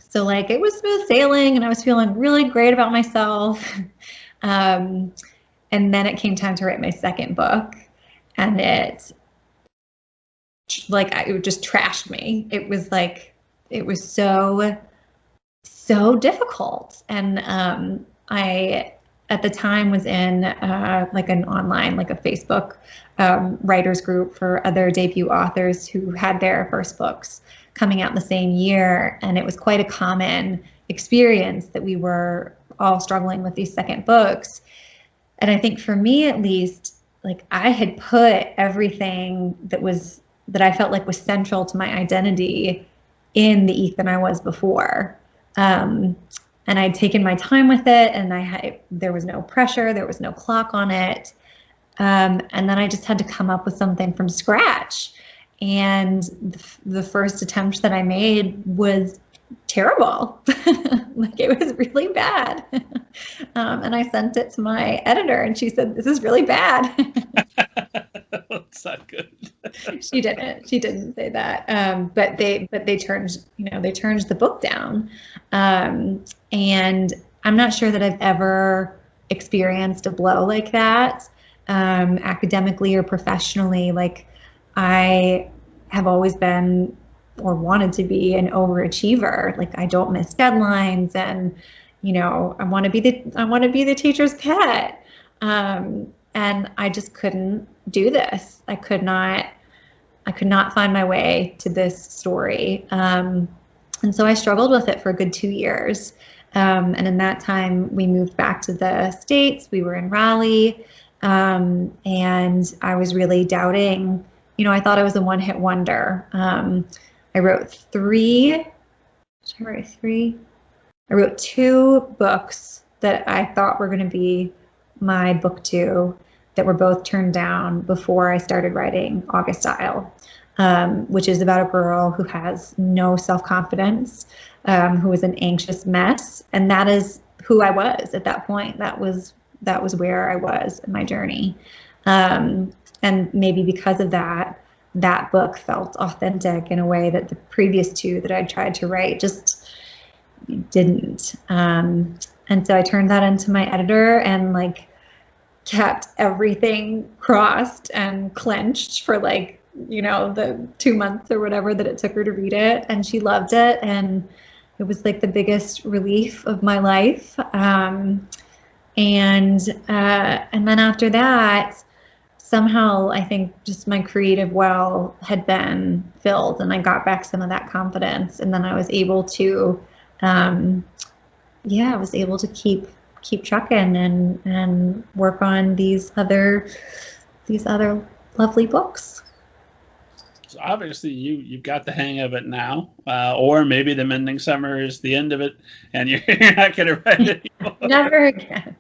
So like it was smooth sailing and I was feeling really great about myself. And then it came time to write my second book, and it just trashed me. It was so difficult. And I at the time was in like an online, like a Facebook writers group for other debut authors who had their first books coming out the same year. And it was quite a common experience that we were all struggling with these second books. And I think for me, at least, like I had put everything that I felt like was central to my identity in the Ethan I was before. And I'd taken my time with it, and there was no pressure, there was no clock on it. And then I just had to come up with something from scratch. And the first attempt that I made was terrible. Like it was really bad. And I sent it to my editor, and she said, "This is really bad." That's not good. She didn't say that. But they turned the book down. And I'm not sure that I've ever experienced a blow like that, academically or professionally. Like I have always been or wanted to be an overachiever. Like I don't miss deadlines, and I want to be the teacher's pet. And I just couldn't do this. I could not find my way to this story. And so I struggled with it for a good 2 years. And in that time, we moved back to the States. We were in Raleigh. And I was really doubting, I thought I was a one-hit wonder. I wrote I wrote 2 books that I thought were going to be my book 2 that were both turned down before I started writing August Isle, which is about a girl who has no self-confidence, who is an anxious mess. And that is who I was at that point. That was where I was in my journey. And maybe because of that book felt authentic in a way that the previous 2 that I'd tried to write just didn't. And so I turned that into my editor and kept everything crossed and clenched for the 2 months or whatever that it took her to read it. And she loved it. And it was the biggest relief of my life. And then after that, somehow I think just my creative well had been filled, and I got back some of that confidence. And then I was able to, keep trucking and work on these other lovely books. So obviously you've got the hang of it now, or maybe the Mending Summer is the end of it, and you're not going to write it anymore. Never again.